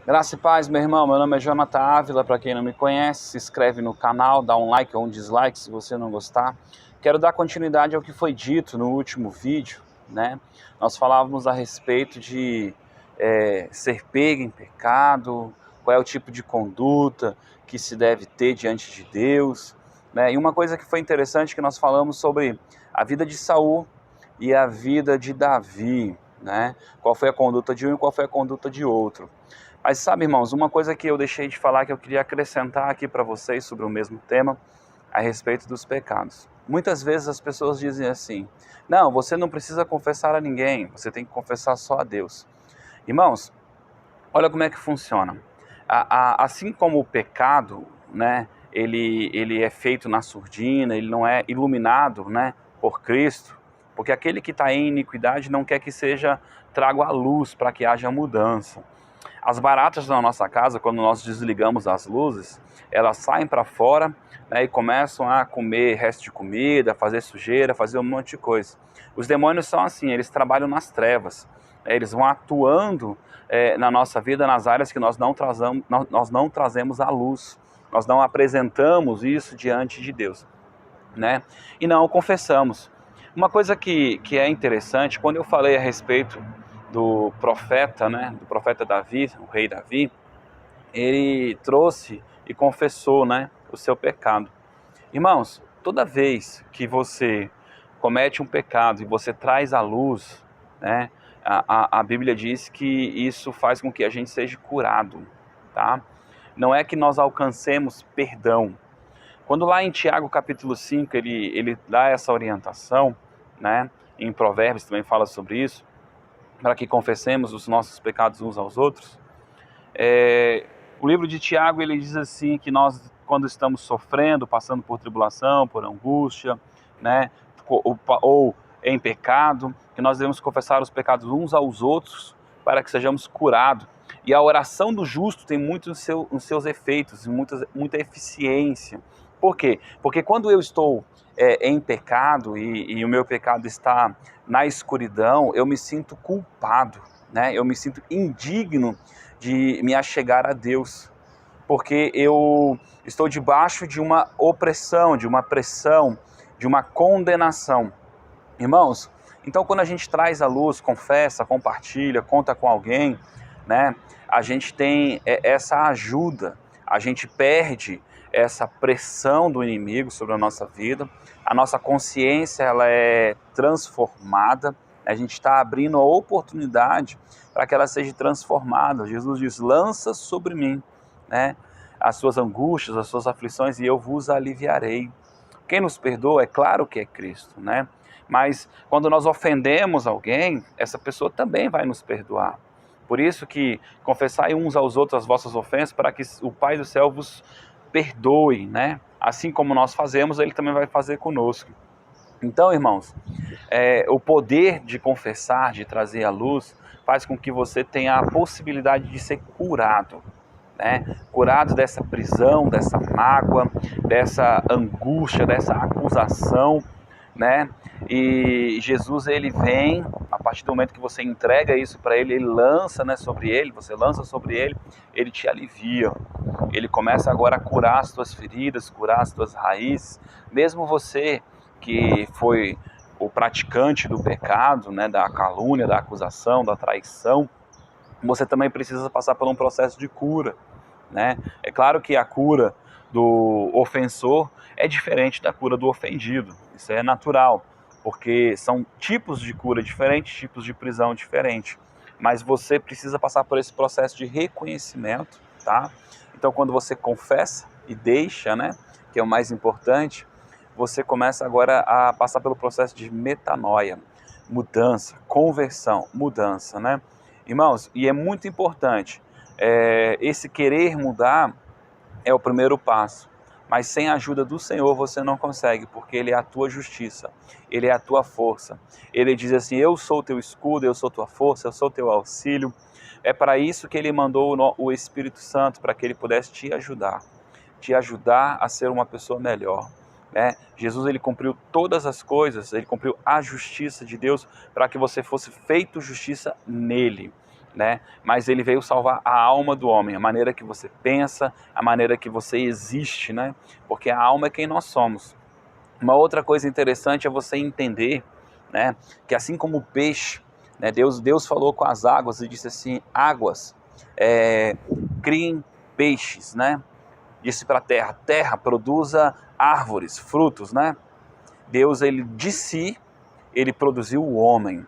Graça e paz, meu irmão. Meu nome é Jonathan Ávila. Para quem não me conhece, se inscreve no canal, dá um like ou um dislike se você não gostar. Quero dar continuidade ao que foi dito no último vídeo, né? Nós falávamos a respeito de ser pego em pecado, qual é o tipo de conduta que se deve ter diante de Deus, né? E uma coisa que foi interessante que nós falamos sobre a vida de Saul e a vida de Davi, né? Qual foi a conduta de um e qual foi a conduta de outro. Mas sabe, irmãos, uma coisa que eu deixei de falar que eu queria acrescentar aqui para vocês sobre o mesmo tema, a respeito dos pecados. Muitas vezes as pessoas dizem assim: não, você não precisa confessar a ninguém, você tem que confessar só a Deus. Irmãos, olha como é que funciona. Assim como o pecado, né, ele é feito na surdina, ele não é iluminado, né, por Cristo, porque aquele que está em iniquidade não quer que seja trago à luz para que haja mudança. As baratas da nossa casa, quando nós desligamos as luzes, elas saem para fora, né, e começam a comer resto de comida, fazer sujeira, fazer um monte de coisa. Os demônios são assim, eles trabalham nas trevas, eles vão atuando na nossa vida nas áreas que nós não trazemos à luz, nós não apresentamos isso diante de Deus, né? E não confessamos. Uma coisa que é interessante, quando eu falei a respeito do profeta, né, do profeta Davi, o rei Davi, ele trouxe e confessou, né, o seu pecado. Irmãos, toda vez que você comete um pecado e você traz à luz, né, a Bíblia diz que isso faz com que a gente seja curado, tá? Não é que nós alcancemos perdão. Quando lá em Tiago capítulo 5 ele dá essa orientação, né, em Provérbios também fala sobre isso, para que confessemos os nossos pecados uns aos outros. O livro de Tiago, ele diz assim, que nós, quando estamos sofrendo, passando por tribulação, por angústia, né, ou em pecado, que nós devemos confessar os pecados uns aos outros, para que sejamos curados. E a oração do justo tem muito os seus efeitos, muita eficiência. Por quê? Porque quando eu estou em pecado e o meu pecado está na escuridão, eu me sinto culpado, né? Eu me sinto indigno de me achegar a Deus, porque eu estou debaixo de uma opressão, de uma pressão, de uma condenação. Irmãos, então quando a gente traz a luz, confessa, compartilha, conta com alguém, né? A gente tem essa ajuda, a gente perde essa pressão do inimigo sobre a nossa vida, a nossa consciência ela é transformada, a gente está abrindo a oportunidade para que ela seja transformada. Jesus diz: lança sobre mim, né, as suas angústias, as suas aflições e eu vos aliviarei. Quem nos perdoa, é claro que é Cristo, né? Mas quando nós ofendemos alguém, essa pessoa também vai nos perdoar. Por isso que confessai uns aos outros as vossas ofensas, para que o Pai do céu vos perdoe, né? Assim como nós fazemos, Ele também vai fazer conosco. Então, irmãos, o poder de confessar, de trazer à luz, faz com que você tenha a possibilidade de ser curado, né? Curado dessa prisão, dessa mágoa, dessa angústia, dessa acusação, né? E Jesus, ele vem, a partir do momento que você entrega isso para ele, ele lança, né, sobre ele, você lança sobre ele, ele te alivia. Ele começa agora a curar as tuas feridas, curar as tuas raízes. Mesmo você que foi o praticante do pecado, né, da calúnia, da acusação, da traição, você também precisa passar por um processo de cura, né? É claro que a cura do ofensor é diferente da cura do ofendido, isso é natural, porque são tipos de cura diferentes, tipos de prisão diferentes, mas você precisa passar por esse processo de reconhecimento, tá? Então quando você confessa e deixa, né, que é o mais importante, você começa agora a passar pelo processo de metanoia, mudança, conversão, mudança, né? Irmãos, e é muito importante, esse querer mudar é o primeiro passo, mas sem a ajuda do Senhor você não consegue, porque Ele é a tua justiça, Ele é a tua força. Ele diz assim: eu sou o teu escudo, eu sou tua força, eu sou teu auxílio. É para isso que Ele mandou o Espírito Santo, para que Ele pudesse te ajudar a ser uma pessoa melhor, né? Jesus, ele cumpriu todas as coisas, ele cumpriu a justiça de Deus para que você fosse feito justiça nele. né? Mas ele veio salvar a alma do homem, a maneira que você pensa, a maneira que você existe, né? Porque a alma é quem nós somos. Uma outra coisa interessante é você entender, né, que assim como o peixe, né, Deus falou com as águas e disse assim: águas, criem peixes, né? Disse para a terra: terra, produza árvores, frutos, né? Deus, ele de si, ele produziu o homem.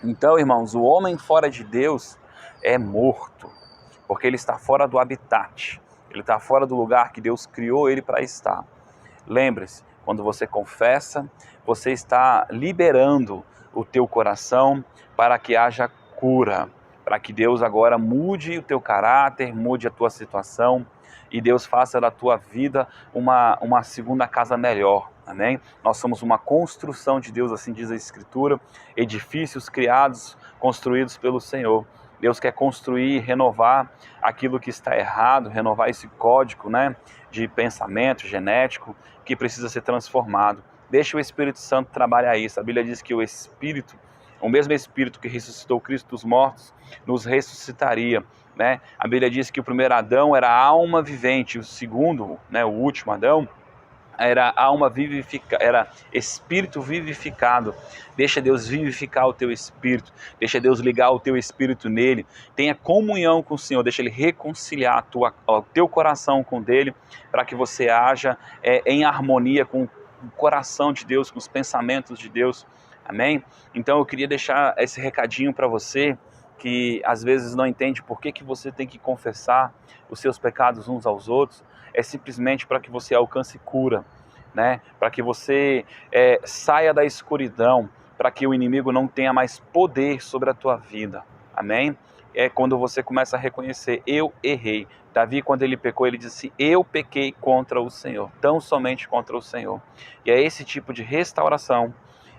Então, irmãos, o homem fora de Deus é morto, porque ele está fora do habitat, ele está fora do lugar que Deus criou ele para estar. Lembre-se, quando você confessa, você está liberando o teu coração para que haja cura, para que Deus agora mude o teu caráter, mude a tua situação e Deus faça da tua vida uma segunda casa melhor. Amém? Nós somos uma construção de Deus, assim diz a Escritura, edifícios criados, construídos pelo Senhor. Deus quer construir, renovar aquilo que está errado, renovar esse código, né, de pensamento genético que precisa ser transformado. Deixa o Espírito Santo trabalhar isso. A Bíblia diz que o mesmo Espírito que ressuscitou Cristo dos mortos, nos ressuscitaria, né? A Bíblia diz que o primeiro Adão era alma vivente, o segundo, né, o último Adão, era alma vivificada, era espírito vivificado. Deixa Deus vivificar o teu espírito, deixa Deus ligar o teu espírito nele, tenha comunhão com o Senhor, deixa Ele reconciliar o teu coração com o dele, para que você haja em harmonia com o coração de Deus, com os pensamentos de Deus, amém? Então eu queria deixar esse recadinho para você, que às vezes não entende por que você tem que confessar os seus pecados uns aos outros. É simplesmente para que você alcance cura, né? Para que você saia da escuridão, para que o inimigo não tenha mais poder sobre a tua vida, amém? É quando você começa a reconhecer: eu errei. Davi, quando ele pecou, ele disse: eu pequei contra o Senhor, tão somente contra o Senhor. E é esse tipo de restauração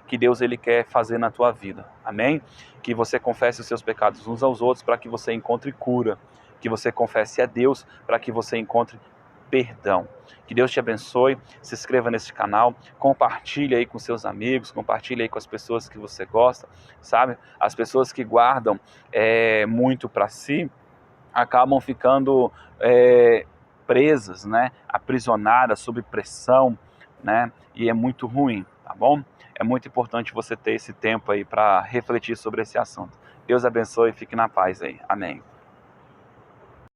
que Deus ele quer fazer na tua vida, amém? Que você confesse os seus pecados uns aos outros para que você encontre cura, que você confesse a Deus para que você encontre perdão. Que Deus te abençoe, se inscreva nesse canal, compartilhe aí com seus amigos, compartilhe aí com as pessoas que você gosta, sabe? As pessoas que guardam muito para si, acabam ficando presas, né? Aprisionadas, sob pressão, né? E é muito ruim, tá bom? É muito importante você ter esse tempo aí para refletir sobre esse assunto. Deus abençoe e fique na paz aí. Amém.